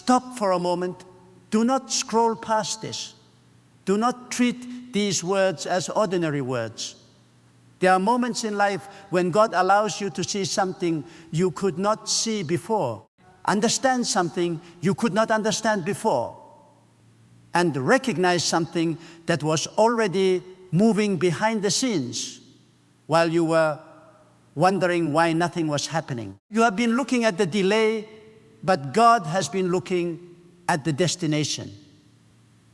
Stop for a moment. Do not scroll past this. Do not treat these words as ordinary words. There are moments in life when God allows you to see something you could not see before, understand something you could not understand before, and recognize something that was already moving behind the scenes while you were wondering why nothing was happening. You have been looking at the delay, but God has been looking at the destination.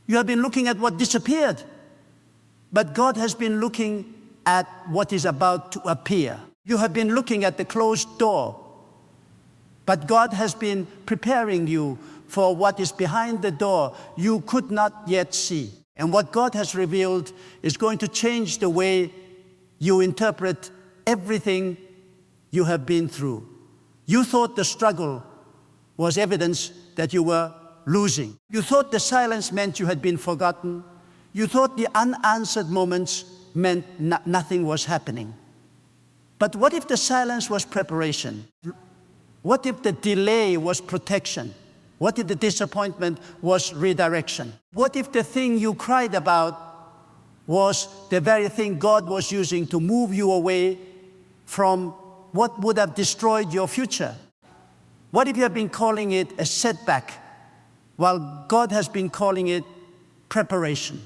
You have been looking at what disappeared, but God has been looking at what is about to appear. You have been looking at the closed door, but God has been preparing you for what is behind the door you could not yet see. And what God has revealed is going to change the way you interpret everything you have been through. You thought the struggle was evidence that you were losing. You thought the silence meant you had been forgotten. You thought the unanswered moments meant nothing was happening. But what if the silence was preparation? What if the delay was protection? What if the disappointment was redirection? What if the thing you cried about was the very thing God was using to move you away from what would have destroyed your future? What if you have been calling it a setback while God has been calling it preparation?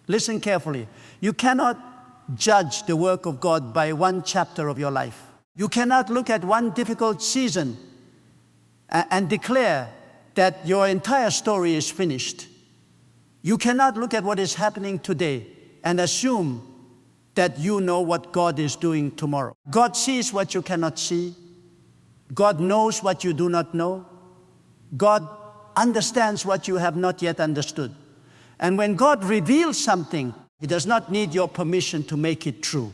Listen carefully. You cannot judge the work of God by one chapter of your life. You cannot look at one difficult season and declare that your entire story is finished. You cannot look at what is happening today and assume that you know what God is doing tomorrow. God sees what you cannot see. God knows what you do not know. God understands what you have not yet understood. And when God reveals something, He does not need your permission to make it true.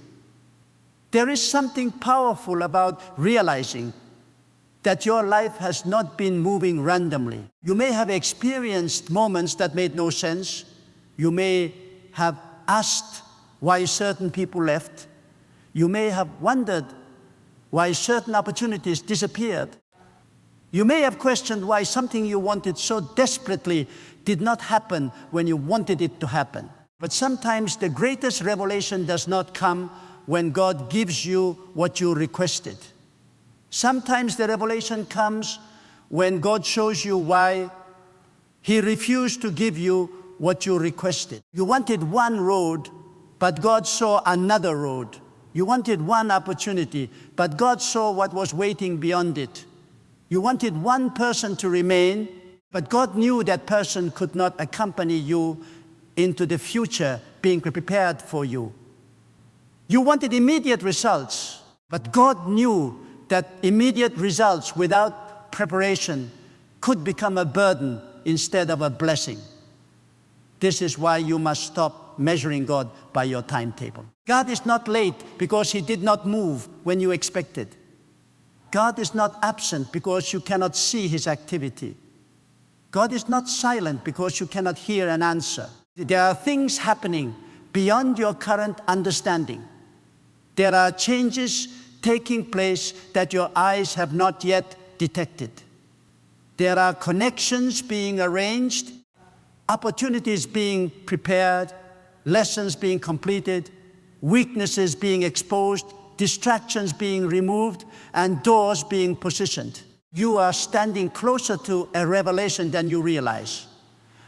There is something powerful about realizing that your life has not been moving randomly. You may have experienced moments that made no sense. You may have asked why certain people left. You may have wondered why certain opportunities disappeared. You may have questioned why something you wanted so desperately did not happen when you wanted it to happen. But sometimes the greatest revelation does not come when God gives you what you requested. Sometimes the revelation comes when God shows you why He refused to give you what you requested. You wanted one road, but God saw another road. You wanted one opportunity, but God saw what was waiting beyond it. You wanted one person to remain, but God knew that person could not accompany you into the future being prepared for you. You wanted immediate results, but God knew that immediate results without preparation could become a burden instead of a blessing. This is why you must stop measuring God by your timetable. God is not late because He did not move when you expected. God is not absent because you cannot see His activity. God is not silent because you cannot hear an answer. There are things happening beyond your current understanding. There are changes taking place that your eyes have not yet detected. There are connections being arranged, opportunities being prepared, lessons being completed, weaknesses being exposed, distractions being removed, and doors being positioned. You are standing closer to a revelation than you realize.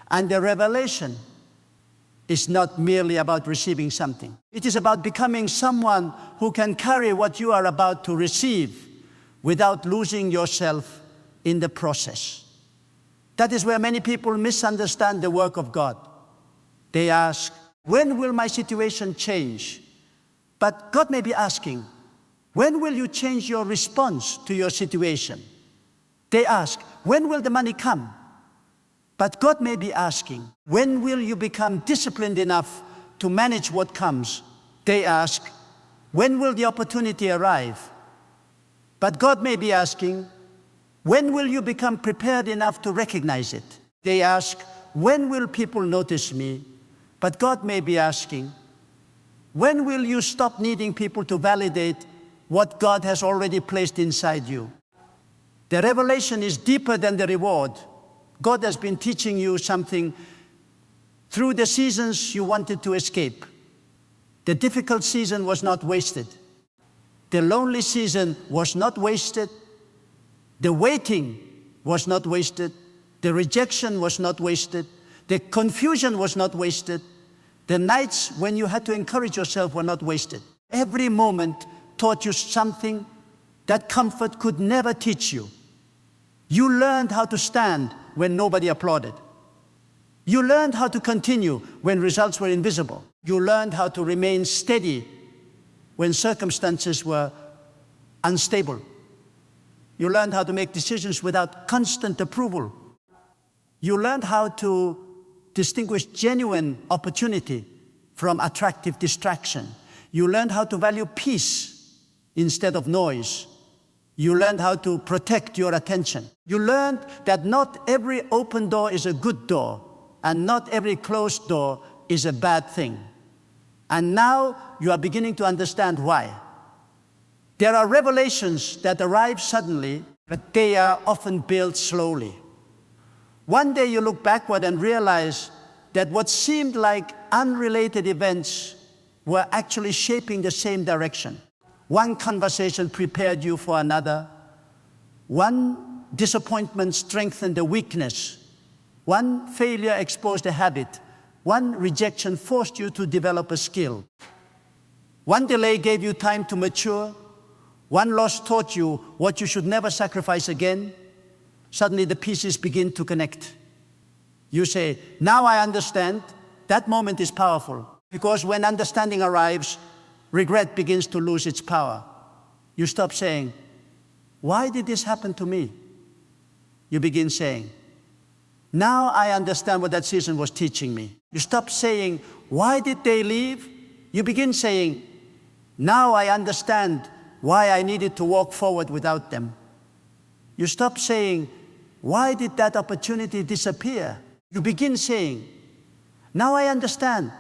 And the revelation is not merely about receiving something. It is about becoming someone who can carry what you are about to receive without losing yourself in the process. That is where many people misunderstand the work of God. They ask, when will my situation change? But God may be asking, when will you change your response to your situation? They ask, when will the money come? But God may be asking, when will you become disciplined enough to manage what comes? They ask, when will the opportunity arrive? But God may be asking, when will you become prepared enough to recognize it? They ask, when will people notice me? But God may be asking, when will you stop needing people to validate what God has already placed inside you? The revelation is deeper than the reward. God has been teaching you something through the seasons you wanted to escape. The difficult season was not wasted. The lonely season was not wasted. The waiting was not wasted. The rejection was not wasted. The confusion was not wasted. The nights when you had to encourage yourself were not wasted. Every moment taught you something that comfort could never teach you. You learned how to stand when nobody applauded. You learned how to continue when results were invisible. You learned how to remain steady when circumstances were unstable. You learned how to make decisions without constant approval. You learned how to distinguish genuine opportunity from attractive distraction. You learned how to value peace instead of noise. You learned how to protect your attention. You learned that not every open door is a good door, and not every closed door is a bad thing. And now you are beginning to understand why. There are revelations that arrive suddenly, but they are often built slowly. One day you look backward and realize that what seemed like unrelated events were actually shaping the same direction. One conversation prepared you for another. One disappointment strengthened a weakness. One failure exposed a habit. One rejection forced you to develop a skill. One delay gave you time to mature. One loss taught you what you should never sacrifice again. Suddenly the pieces begin to connect. You say, now I understand. That moment is powerful, because when understanding arrives, regret begins to lose its power. You stop saying, why did this happen to me? You begin saying, now I understand what that season was teaching me. You stop saying, why did they leave? You begin saying, now I understand why I needed to walk forward without them. You stop saying, why did that opportunity disappear? You begin saying, now I understand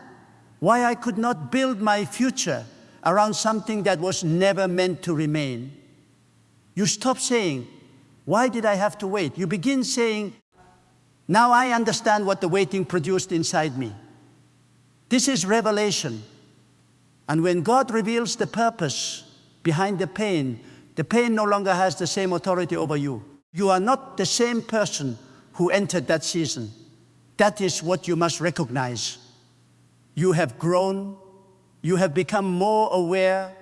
why I could not build my future around something that was never meant to remain. You stop saying, why did I have to wait? You begin saying, now I understand what the waiting produced inside me. This is revelation. And when God reveals the purpose behind the pain no longer has the same authority over you. You are not the same person who entered that season. That is what you must recognize. You have grown. You have become more aware.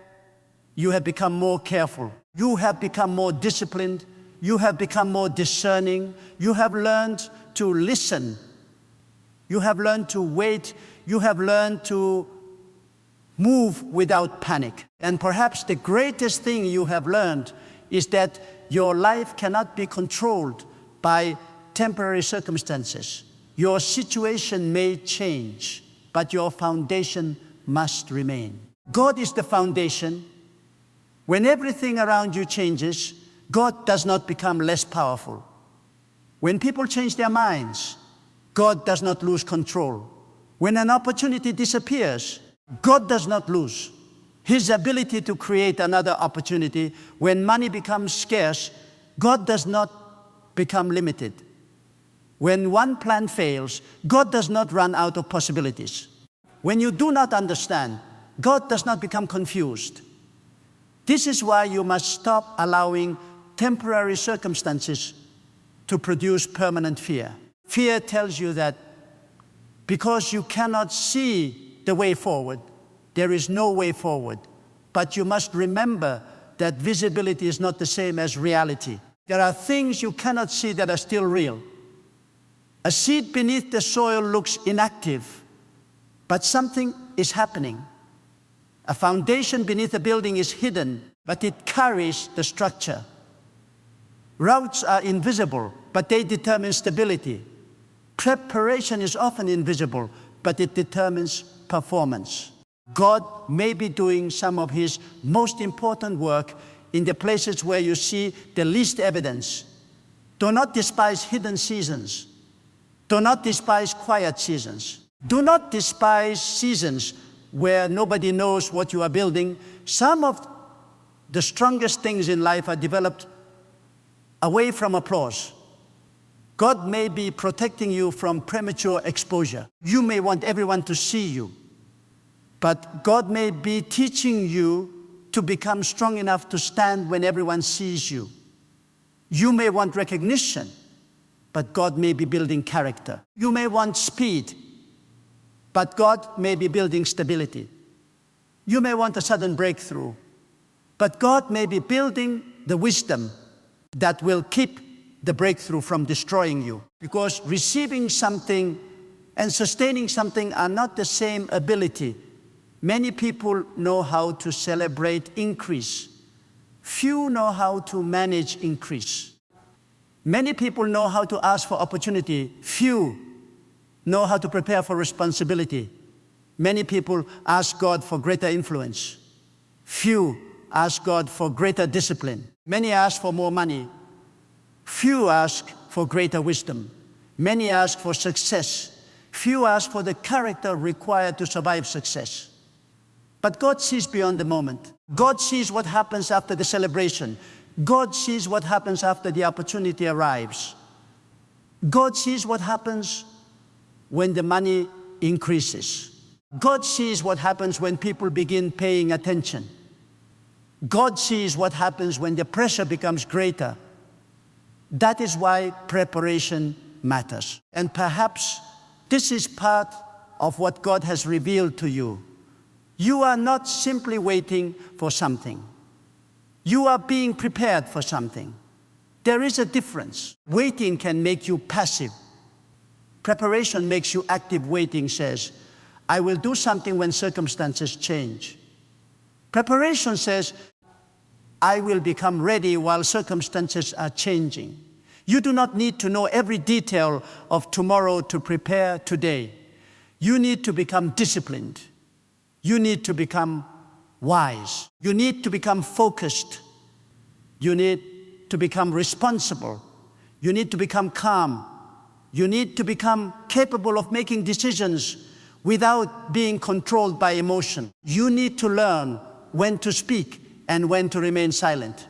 You have become more careful. You have become more disciplined. You have become more discerning. You have learned to listen. You have learned to wait. You have learned to move without panic. And perhaps the greatest thing you have learned is that your life cannot be controlled by temporary circumstances. Your situation may change, but your foundation must remain. God is the foundation. When everything around you changes, God does not become less powerful. When people change their minds, God does not lose control. When an opportunity disappears, God does not lose His ability to create another opportunity. When money becomes scarce, God does not become limited. When one plan fails, God does not run out of possibilities. When you do not understand, God does not become confused. This is why you must stop allowing temporary circumstances to produce permanent fear. Fear tells you that because you cannot see the way forward, there is no way forward. But you must remember that visibility is not the same as reality. There are things you cannot see that are still real. A seed beneath the soil looks inactive, but something is happening. A foundation beneath a building is hidden, but it carries the structure. Routes are invisible, but they determine stability. Preparation is often invisible, but it determines performance. God may be doing some of His most important work in the places where you see the least evidence. Do not despise hidden seasons. Do not despise quiet seasons. Do not despise seasons where nobody knows what you are building. Some of the strongest things in life are developed away from applause. God may be protecting you from premature exposure. You may want everyone to see you, but God may be teaching you to become strong enough to stand when everyone sees you. You may want recognition, but God may be building character. You may want speed, but God may be building stability. You may want a sudden breakthrough, but God may be building the wisdom that will keep the breakthrough from destroying you. Because receiving something and sustaining something are not the same ability. Many people know how to celebrate increase. Few know how to manage increase. Many people know how to ask for opportunity. Few know how to prepare for responsibility. Many people ask God for greater influence. Few ask God for greater discipline. Many ask for more money. Few ask for greater wisdom. Many ask for success. Few ask for the character required to survive success. But God sees beyond the moment. God sees what happens after the celebration. God sees what happens after the opportunity arrives. God sees what happens when the money increases. God sees what happens when people begin paying attention. God sees what happens when the pressure becomes greater. That is why preparation matters. And perhaps this is part of what God has revealed to you. You are not simply waiting for something. You are being prepared for something. There is a difference. Waiting can make you passive. Preparation makes you active. Waiting says, I will do something when circumstances change. Preparation says, I will become ready while circumstances are changing. You do not need to know every detail of tomorrow to prepare today. You need to become disciplined. You need to become wise. You need to become focused. You need to become responsible. You need to become calm. You need to become capable of making decisions without being controlled by emotion. You need to learn when to speak and when to remain silent.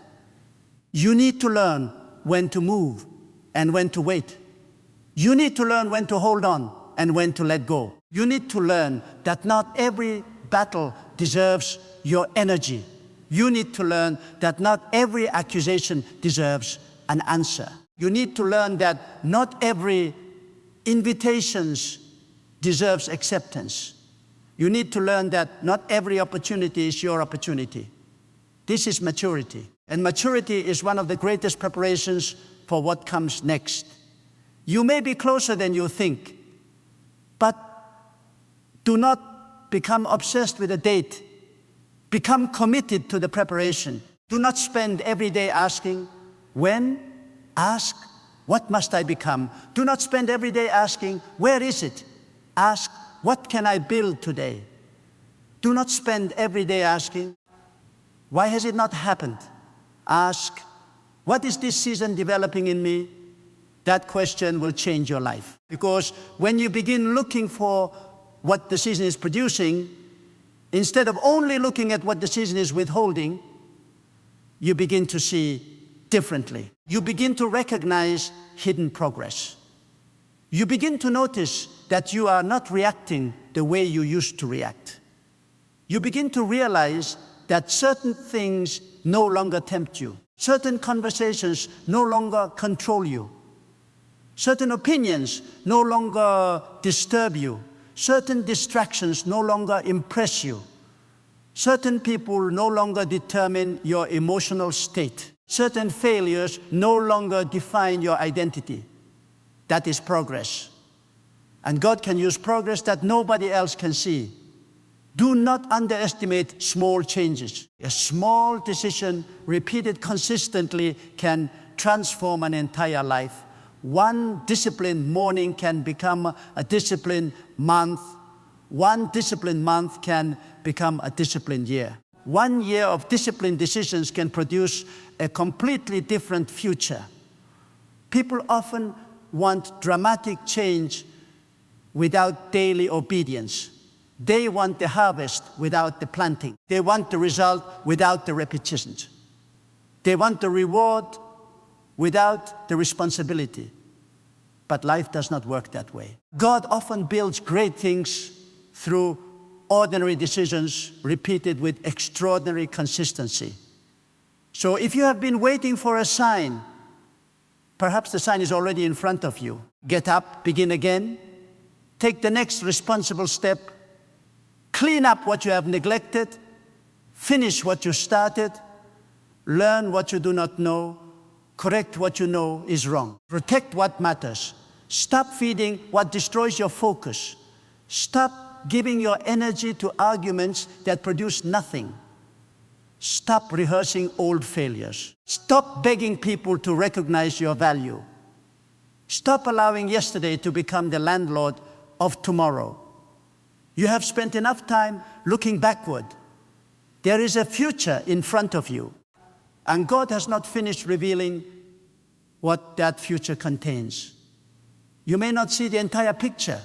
You need to learn when to move and when to wait. You need to learn when to hold on and when to let go. You need to learn that not every battle deserves your energy. You need to learn that not every accusation deserves an answer. You need to learn that not every invitation deserves acceptance. You need to learn that not every opportunity is your opportunity. This is maturity. And maturity is one of the greatest preparations for what comes next. You may be closer than you think, but do not become obsessed with a date. Become committed to the preparation. Do not spend every day asking, when? Ask, what must I become? Do not spend every day asking, where is it? Ask, what can I build today? Do not spend every day asking, why has it not happened? Ask, what is this season developing in me? That question will change your life. Because when you begin looking for what the season is producing, instead of only looking at what the season is withholding, you begin to see differently. You begin to recognize hidden progress. You begin to notice that you are not reacting the way you used to react. You begin to realize that certain things no longer tempt you. Certain conversations no longer control you. Certain opinions no longer disturb you. Certain distractions no longer impress you. Certain people no longer determine your emotional state. Certain failures no longer define your identity. That is progress. And God can use progress that nobody else can see. Do not underestimate small changes. A small decision repeated consistently can transform an entire life. One disciplined morning can become a disciplined month. One disciplined month can become a disciplined year. 1 year of disciplined decisions can produce a completely different future. People often want dramatic change without daily obedience. They want the harvest without the planting. They want the result without the repetitions. They want the reward without the responsibility. but life does not work that way. God often builds great things through ordinary decisions repeated with extraordinary consistency. So if you have been waiting for a sign, perhaps the sign is already in front of you. Get up, begin again, take the next responsible step, clean up what you have neglected, finish what you started, learn what you do not know, correct what you know is wrong. Protect what matters. Stop feeding what destroys your focus. Stop giving your energy to arguments that produce nothing. Stop rehearsing old failures. Stop begging people to recognize your value. Stop allowing yesterday to become the landlord of tomorrow. You have spent enough time looking backward. There is a future in front of you, and God has not finished revealing what that future contains. You may not see the entire picture,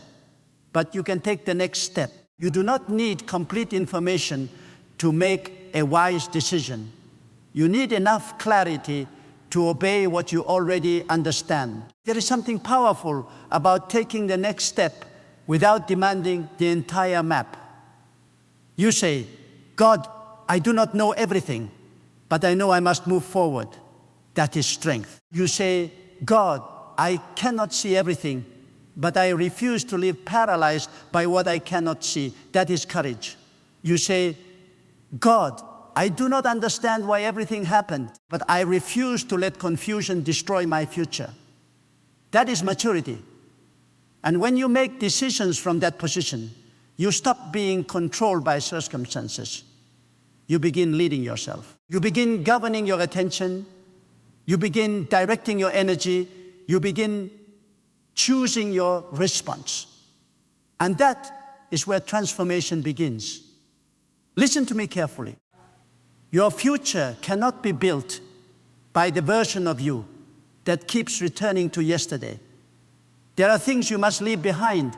but you can take the next step. You do not need complete information to make a wise decision. You need enough clarity to obey what you already understand. There is something powerful about taking the next step without demanding the entire map. You say, God, I do not know everything, but I know I must move forward. That is strength. You say, God, I cannot see everything, but I refuse to live paralyzed by what I cannot see. That is courage. You say, God, I do not understand why everything happened, but I refuse to let confusion destroy my future. That is maturity. And when you make decisions from that position, you stop being controlled by circumstances. You begin leading yourself. You begin governing your attention. You begin directing your energy. You begin choosing your response. And that is where transformation begins. Listen to me carefully. Your future cannot be built by the version of you that keeps returning to yesterday. There are things you must leave behind,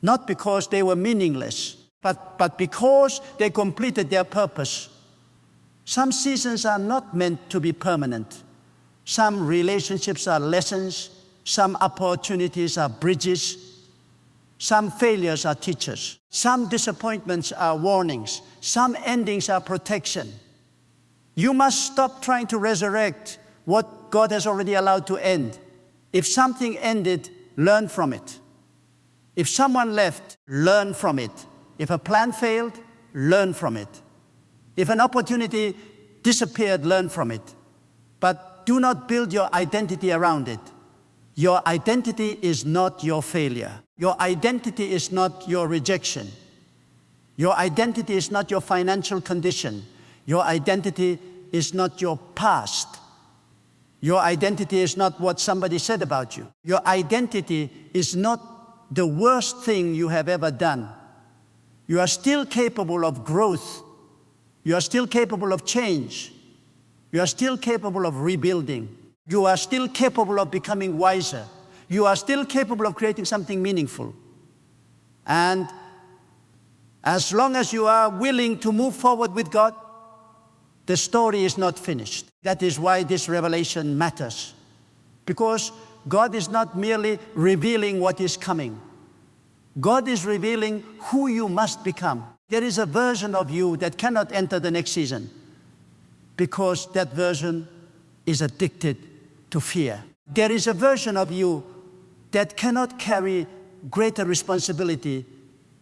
not because they were meaningless, but because they completed their purpose. Some seasons are not meant to be permanent. Some relationships are lessons. Some opportunities are bridges. Some failures are teachers. Some disappointments are warnings. Some endings are protection. You must stop trying to resurrect what God has already allowed to end. If something ended, learn from it. If someone left, learn from it. If a plan failed, learn from it. If an opportunity disappeared, learn from it. But do not build your identity around it. Your identity is not your failure. Your identity is not your rejection. Your identity is not your financial condition. Your identity is not your past. Your identity is not what somebody said about you. Your identity is not the worst thing you have ever done. You are still capable of growth. You are still capable of change. You are still capable of rebuilding. You are still capable of becoming wiser. You are still capable of creating something meaningful. And as long as you are willing to move forward with God, the story is not finished. That is why this revelation matters. Because God is not merely revealing what is coming. God is revealing who you must become. There is a version of you that cannot enter the next season because that version is addicted to fear. There is a version of you that cannot carry greater responsibility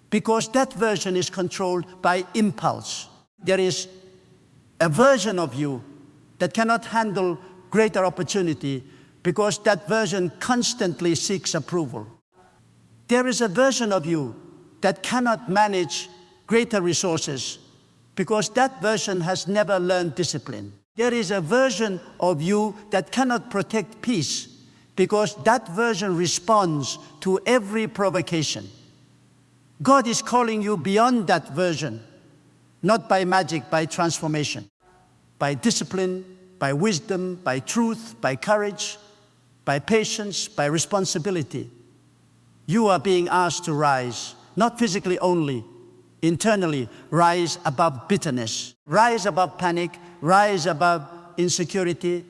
because that version is controlled by impulse. There is a version of you that cannot handle greater opportunity because that version constantly seeks approval. There is a version of you that cannot manage greater resources because that version has never learned discipline. There is a version of you that cannot protect peace because that version responds to every provocation. God is calling you beyond that version, not by magic, by transformation, by discipline, by wisdom, by truth, by courage, by patience, by responsibility. You are being asked to rise, not physically only, internally, rise above bitterness, rise above panic, rise above insecurity,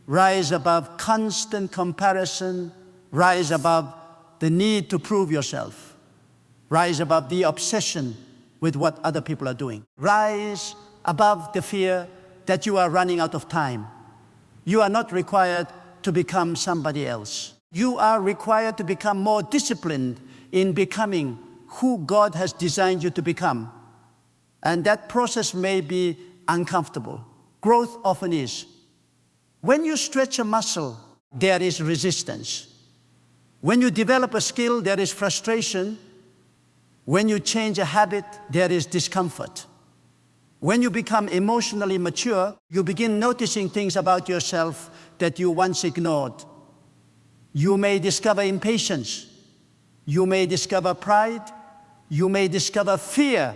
rise above constant comparison, Rise above the need to prove yourself. Rise above the obsession with what other people are doing. Rise above the fear that you are running out of time. You are not required to become somebody else. You are required to become more disciplined in becoming who God has designed you to become. And that process may be uncomfortable. Growth often is. When you stretch a muscle, there is resistance. When you develop a skill, there is frustration. When you change a habit, there is discomfort. When you become emotionally mature, you begin noticing things about yourself that you once ignored. You may discover impatience. You may discover pride. You may discover fear.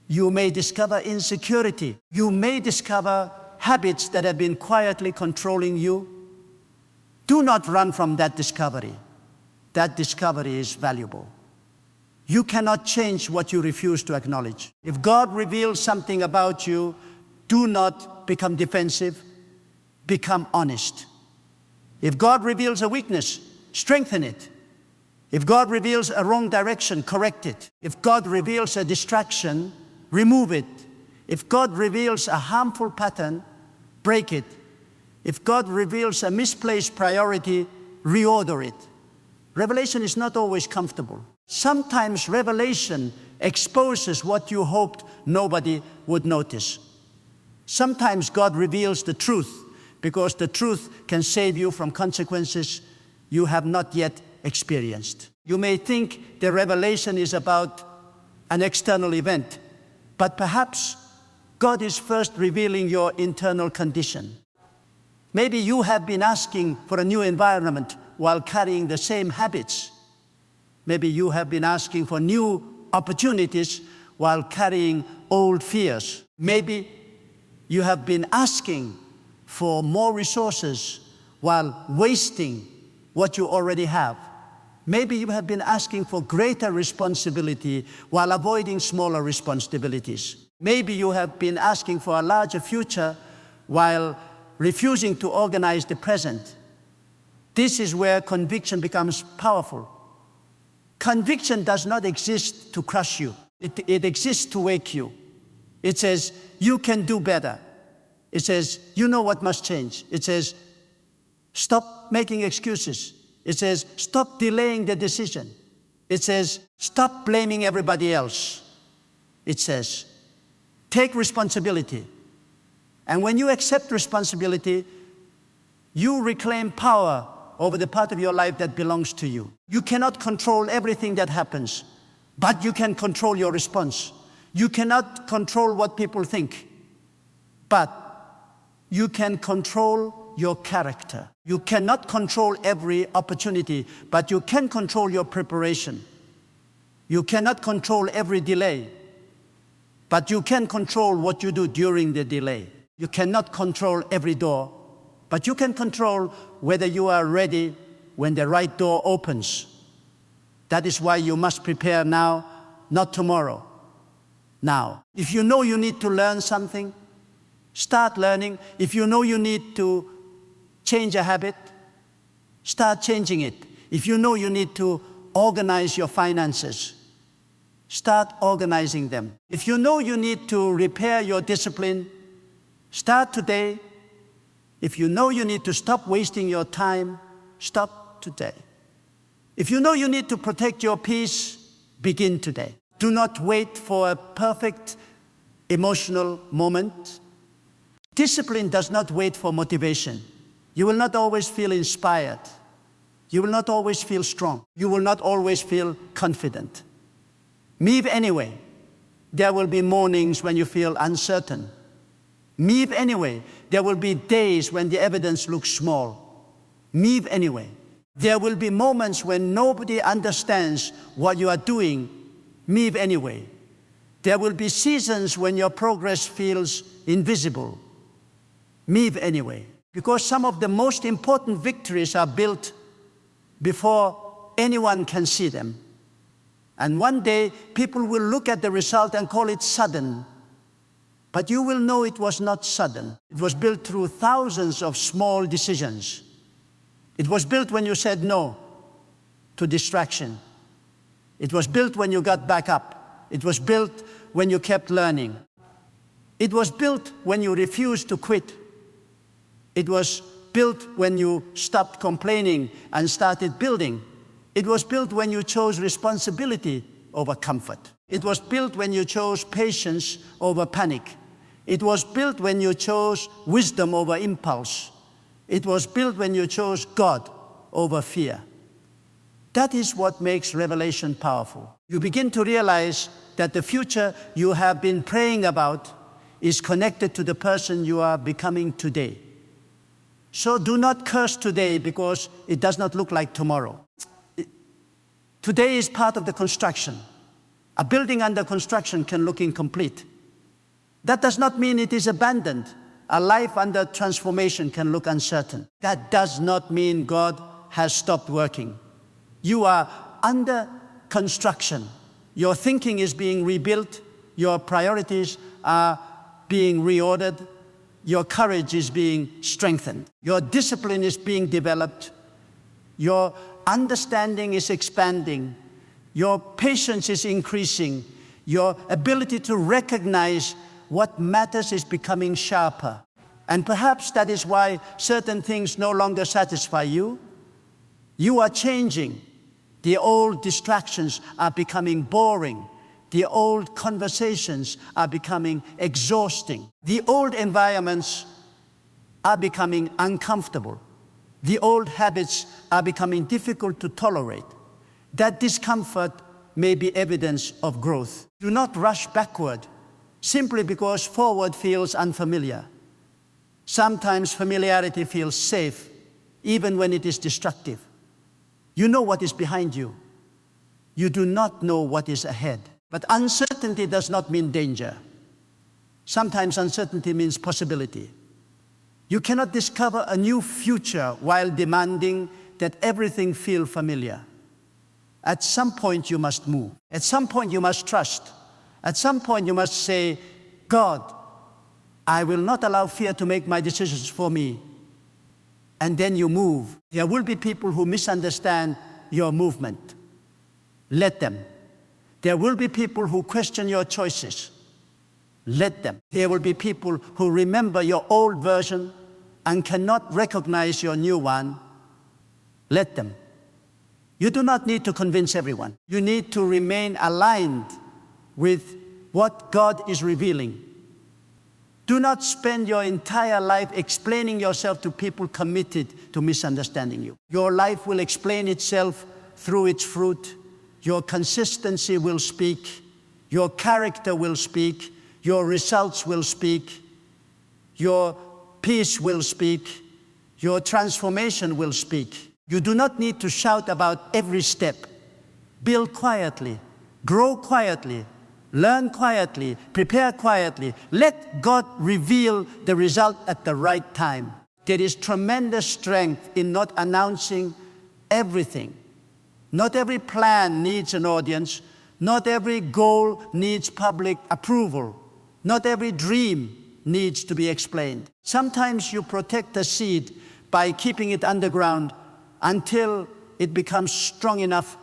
You may discover insecurity. You may discover habits that have been quietly controlling you. Do not run from that discovery. That discovery is valuable. You cannot change what you refuse to acknowledge. If God reveals something about you, do not become defensive. Become honest. If God reveals a weakness, strengthen it. If God reveals a wrong direction, correct it. If God reveals a distraction, remove it. If God reveals a harmful pattern, break it. If God reveals a misplaced priority, reorder it. Revelation is not always comfortable. Sometimes revelation exposes what you hoped nobody would notice. Sometimes God reveals the truth because the truth can save you from consequences you have not yet experienced. You may think the revelation is about an external event, but perhaps God is first revealing your internal condition. Maybe you have been asking for a new environment while carrying the same habits. Maybe you have been asking for new opportunities while carrying old fears. Maybe you have been asking for more resources while wasting what you already have. Maybe you have been asking for greater responsibility while avoiding smaller responsibilities. Maybe you have been asking for a larger future while refusing to organize the present. This is where conviction becomes powerful. Conviction does not exist to crush you. It exists to wake you. It says, you can do better. It says, you know what must change. It says, stop making excuses. It says, stop delaying the decision. It says, stop blaming everybody else. It says, take responsibility. And when you accept responsibility, you reclaim power over the part of your life that belongs to you. You cannot control everything that happens, but you can control your response. You cannot control what people think, but you can control your character. You cannot control every opportunity, but you can control your preparation. You cannot control every delay, but you can control what you do during the delay. You cannot control every door, but you can control whether you are ready when the right door opens. That is why you must prepare now, not tomorrow. Now, if you know you need to learn something, start learning. If you know you need to change a habit, start changing it. If you know you need to organize your finances, start organizing them. If you know you need to repair your discipline, start today. If you know you need to stop wasting your time, stop today. If you know you need to protect your peace, begin today. Do not wait for a perfect emotional moment. Discipline does not wait for motivation. You will not always feel inspired. You will not always feel strong. You will not always feel confident. Move anyway. There will be mornings when you feel uncertain. Move anyway. There will be days when the evidence looks small. Move anyway. There will be moments when nobody understands what you are doing. Move anyway. There will be seasons when your progress feels invisible. Move anyway. Because some of the most important victories are built before anyone can see them. And one day, people will look at the result and call it sudden. But you will know it was not sudden. It was built through thousands of small decisions. It was built when you said no. to distraction. It was built when you got back up. It was built when you kept learning. It was built when you refused to quit. It was built when you stopped complaining and started building. It was built when you chose responsibility over comfort. It was built when you chose patience over panic. It was built when you chose wisdom over impulse. It was built when you chose God over fear. That is what makes revelation powerful. You begin to realize that the future you have been praying about is connected to the person you are becoming today. So do not curse today because it does not look like tomorrow. Today is part of the construction. A building under construction can look incomplete. That does not mean it is abandoned. A life under transformation can look uncertain. That does not mean God has stopped working. You are under construction. Your thinking is being rebuilt. Your priorities are being reordered. Your courage is being strengthened. Your discipline is being developed. Your understanding is expanding. Your patience is increasing. Your ability to recognize what matters is becoming sharper. And perhaps that is why certain things no longer satisfy you. You are changing. The old distractions are becoming boring. The old conversations are becoming exhausting. The old environments are becoming uncomfortable. The old habits are becoming difficult to tolerate. That discomfort may be evidence of growth. Do not rush backward simply because forward feels unfamiliar. Sometimes familiarity feels safe, even when it is destructive. You know what is behind you. You do not know what is ahead. But uncertainty does not mean danger. Sometimes uncertainty means possibility. You cannot discover a new future while demanding that everything feel familiar. At some point you must move. At some point you must trust. At some point you must say, God, I will not allow fear to make my decisions for me. And then you move. There will be people who misunderstand your movement. Let them. There will be people who question your choices. Let them. There will be people who remember your old version and cannot recognize your new one. Let them. You do not need to convince everyone. You need to remain aligned with what God is revealing. Do not spend your entire life explaining yourself to people committed to misunderstanding you. Your life will explain itself through its fruit. Your consistency will speak. Your character will speak. Your results will speak. Your peace will speak. Your transformation will speak. You do not need to shout about every step. Build quietly. Grow quietly. Learn quietly. Prepare quietly. Let God reveal the result at the right time. There is tremendous strength in not announcing everything. Not every plan needs an audience. Not every goal needs public approval. Not every dream needs to be explained. Sometimes you protect the seed by keeping it underground until it becomes strong enough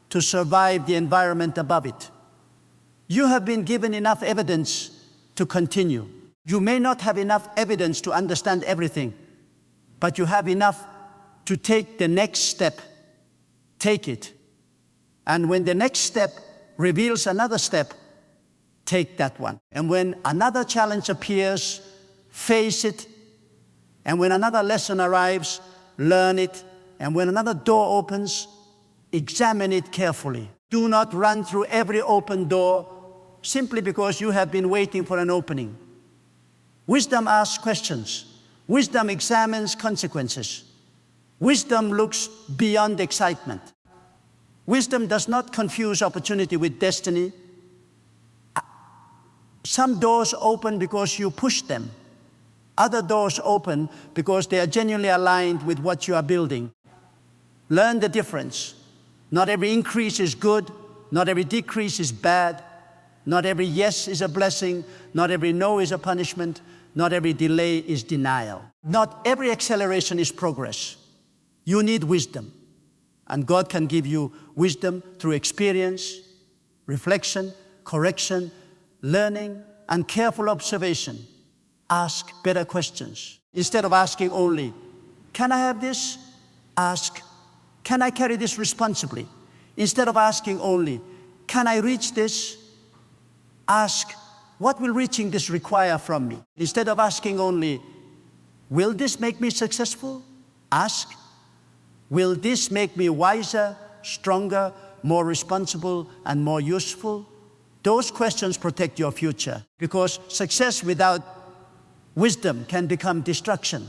to survive the environment above it. You have been given enough evidence to continue. You may not have enough evidence to understand everything, but you have enough to take the next step. Take it. And when the next step reveals another step, take that one. And when another challenge appears, face it. And when another lesson arrives, learn it. And when another door opens, examine it carefully. Do not run through every open door simply because you have been waiting for an opening. Wisdom asks questions. Wisdom examines consequences. Wisdom looks beyond excitement. Wisdom does not confuse opportunity with destiny. Some doors open because you push them. Other doors open because they are genuinely aligned with what you are building. Learn the difference. Not every increase is good. Not every decrease is bad. Not every yes is a blessing. Not every no is a punishment. Not every delay is denial. Not every acceleration is progress. You need wisdom. And God can give you wisdom through experience, reflection, correction, learning, and careful observation. Ask better questions. Instead of asking only, can I have this? Ask, can I carry this responsibly? Instead of asking only, can I reach this? Ask, what will reaching this require from me? Instead of asking only, will this make me successful? Ask, will this make me wiser, stronger, more responsible, and more useful? Those questions protect your future, because success without wisdom can become destruction.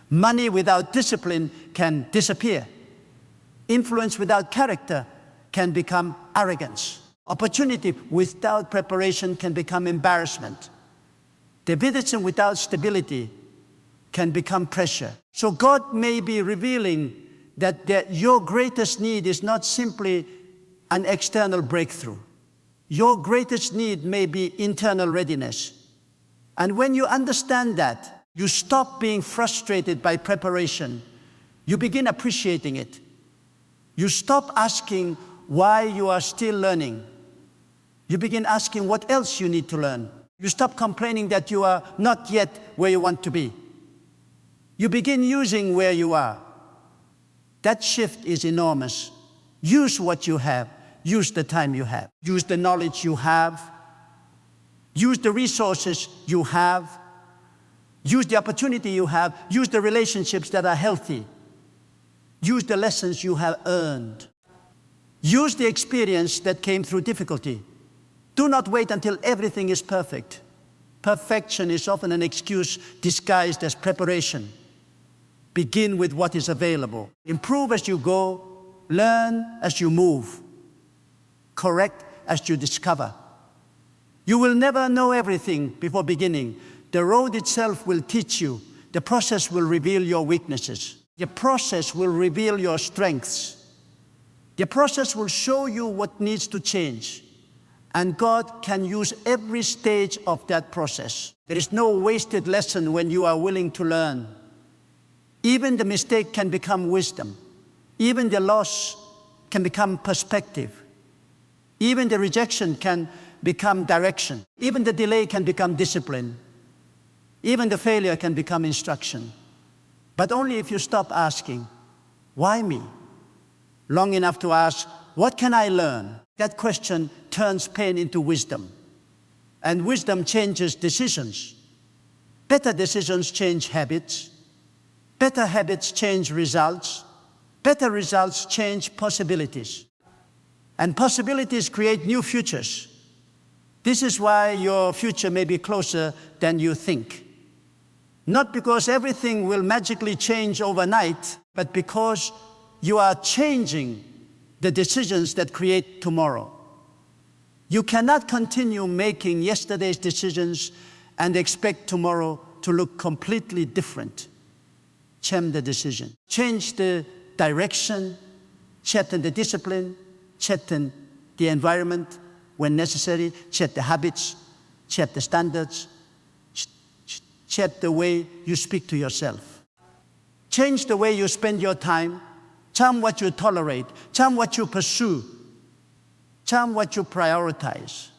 Money without discipline can disappear. Influence without character can become arrogance. Opportunity without preparation can become embarrassment. Divinity without stability can become pressure. So God may be revealing that your greatest need is not simply an external breakthrough. Your greatest need may be internal readiness. And when you understand that, you stop being frustrated by preparation. You begin appreciating it. You stop asking why you are still learning. You begin asking what else you need to learn. You stop complaining that you are not yet where you want to be. You begin using where you are. That shift is enormous. Use what you have. Use the time you have. Use the knowledge you have. Use the resources you have. Use the opportunity you have. Use the relationships that are healthy. Use the lessons you have earned. Use the experience that came through difficulty. Do not wait until everything is perfect. Perfection is often an excuse disguised as preparation. Begin with what is available. Improve as you go. Learn as you move. Correct as you discover. You will never know everything before beginning. The road itself will teach you. The process will reveal your weaknesses. The process will reveal your strengths. The process will show you what needs to change. And God can use every stage of that process. There is no wasted lesson when you are willing to learn. Even the mistake can become wisdom. Even the loss can become perspective. Even the rejection can become direction. Even the delay can become discipline. Even the failure can become instruction. But only if you stop asking, why me? Long enough to ask, what can I learn? That question turns pain into wisdom. And wisdom changes decisions. Better decisions change habits. Better habits change results. Better results change possibilities. And possibilities create new futures. This is why your future may be closer than you think. Not because everything will magically change overnight, but because you are changing the decisions that create tomorrow. You cannot continue making yesterday's decisions and expect tomorrow to look completely different. Change the decision. Change the direction, change the discipline, change the environment when necessary, change the habits, change the standards, change the way you speak to yourself. Change the way you spend your time, change what you tolerate, change what you pursue, change what you prioritize.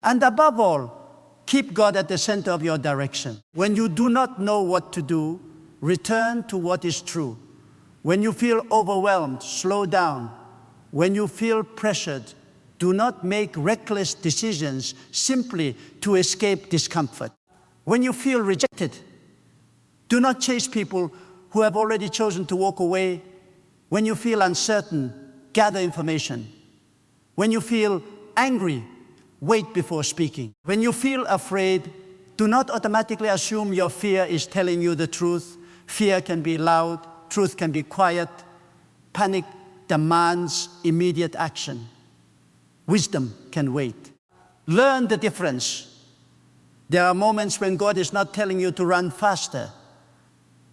And above all, keep God at the center of your direction. When you do not know what to do, return to what is true. When you feel overwhelmed, slow down. When you feel pressured, do not make reckless decisions simply to escape discomfort. When you feel rejected, do not chase people who have already chosen to walk away. When you feel uncertain, gather information. When you feel angry, wait before speaking. When you feel afraid, do not automatically assume your fear is telling you the truth. Fear can be loud, truth can be quiet. Panic demands immediate action. Wisdom can wait. Learn the difference. There are moments when God is not telling you to run faster.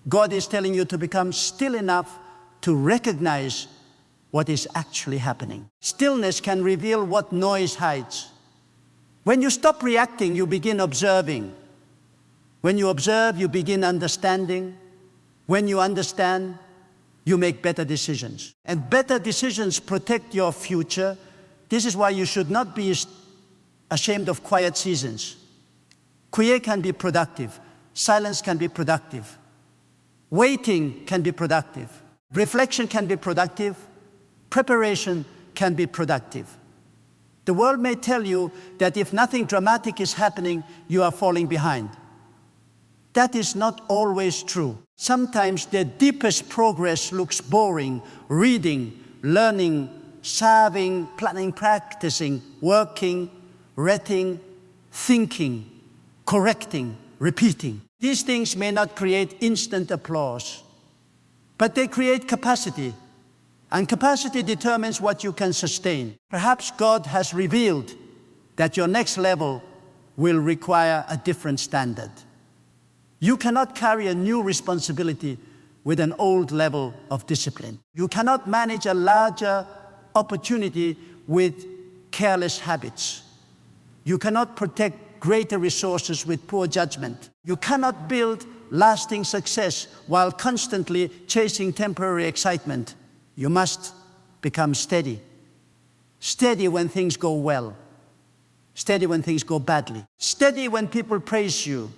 God is telling you to become still enough to recognize what is actually happening. Stillness can reveal what noise hides. When you stop reacting, you begin observing. When you observe, you begin understanding. When you understand, you make better decisions. And better decisions protect your future. This is why you should not be ashamed of quiet seasons. Quiet can be productive. Silence can be productive. Waiting can be productive. Reflection can be productive. Preparation can be productive. The world may tell you that if nothing dramatic is happening, you are falling behind. That is not always true. Sometimes the deepest progress looks boring: reading, learning, serving, planning, practicing, working, writing, thinking, correcting, repeating. These things may not create instant applause, but they create capacity. And capacity determines what you can sustain. Perhaps God has revealed that your next level will require a different standard. You cannot carry a new responsibility with an old level of discipline. You cannot manage a larger opportunity with careless habits. You cannot protect greater resources with poor judgment. You cannot build lasting success while constantly chasing temporary excitement. You must become steady. Steady when things go well. Steady when things go badly. Steady when people praise you.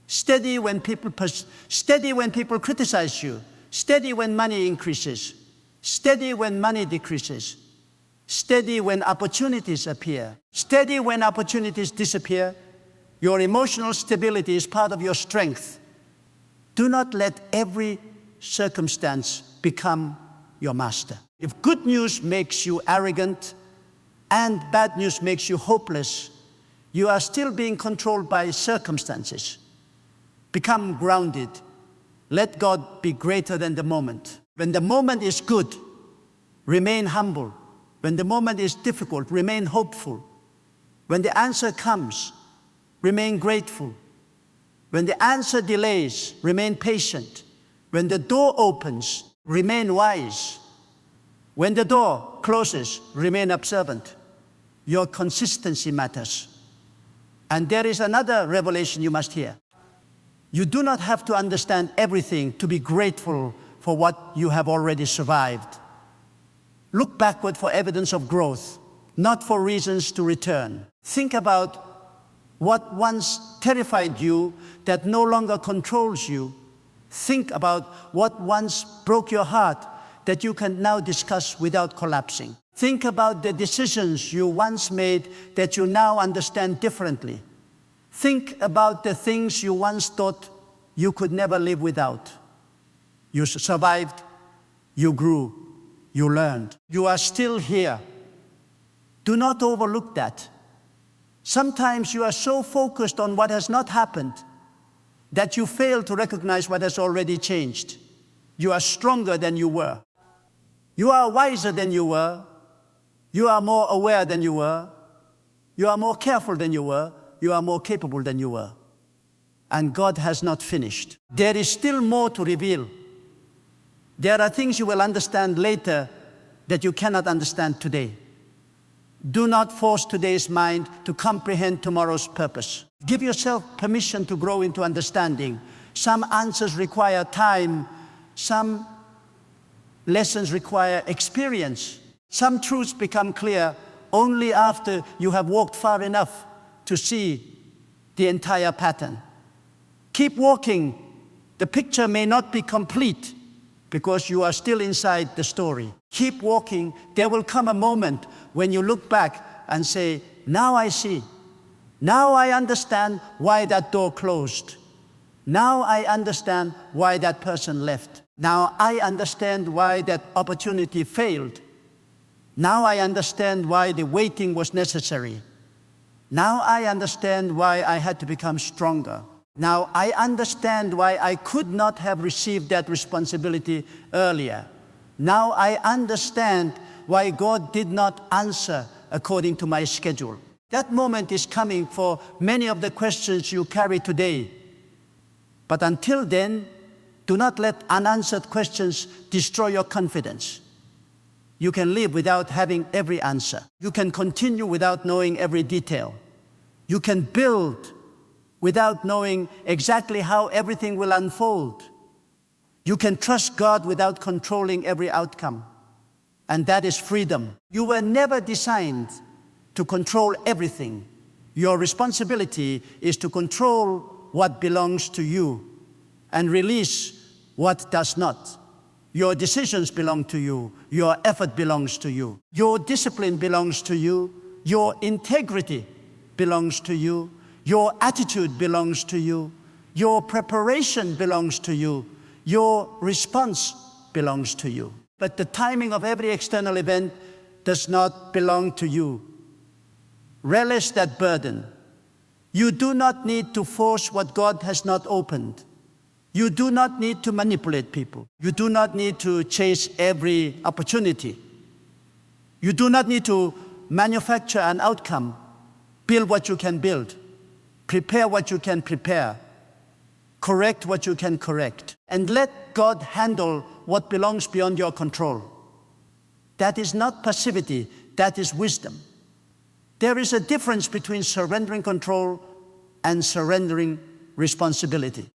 Steady when people criticize you. Steady when money increases. Steady when money decreases. Steady when opportunities appear. Steady when opportunities disappear. Your emotional stability is part of your strength. Do not let every circumstance become your master. If good news makes you arrogant and bad news makes you hopeless, you are still being controlled by circumstances. Become grounded. Let God be greater than the moment. When the moment is good, remain humble. When the moment is difficult, remain hopeful. When the answer comes, remain grateful. When the answer delays, remain patient. When the door opens, remain wise. When the door closes, remain observant. Your consistency matters. And there is another revelation you must hear. You do not have to understand everything to be grateful for what you have already survived. Look backward for evidence of growth, not for reasons to return. Think about what once terrified you that no longer controls you. Think about what once broke your heart that you can now discuss without collapsing. Think about the decisions you once made that you now understand differently. Think about the things you once thought you could never live without. You survived, you grew, you learned. You are still here. Do not overlook that. Sometimes you are so focused on what has not happened that you fail to recognize what has already changed. You are stronger than you were. You are wiser than you were. You are more aware than you were. You are more careful than you were. You are more capable than you were. And God has not finished. There is still more to reveal. There are things you will understand later that you cannot understand today. Do not force today's mind to comprehend tomorrow's purpose. Give yourself permission to grow into understanding. Some answers require time. Some lessons require experience. Some truths become clear only after you have walked far enough to see the entire pattern. Keep walking. The picture may not be complete because you are still inside the story. Keep walking. There will come a moment when you look back and say, now I see. Now I understand why that door closed. Now I understand why that person left. Now I understand why that opportunity failed. Now I understand why the waiting was necessary. Now I understand why I had to become stronger. Now I understand why I could not have received that responsibility earlier. Now I understand why God did not answer according to my schedule. That moment is coming for many of the questions you carry today. But until then, do not let unanswered questions destroy your confidence. You can live without having every answer. You can continue without knowing every detail. You can build without knowing exactly how everything will unfold. You can trust God without controlling every outcome. And that is freedom. You were never designed to control everything. Your responsibility is to control what belongs to you and release what does not. Your decisions belong to you. Your effort belongs to you. Your discipline belongs to you. Your integrity belongs to you. Your attitude belongs to you. Your preparation belongs to you. Your response belongs to you. But the timing of every external event does not belong to you. Relish that burden. You do not need to force what God has not opened. You do not need to manipulate people. You do not need to chase every opportunity. You do not need to manufacture an outcome. Build what you can build. Prepare what you can prepare. Correct what you can correct. And let God handle what belongs beyond your control. That is not passivity, that is wisdom. There is a difference between surrendering control and surrendering responsibility.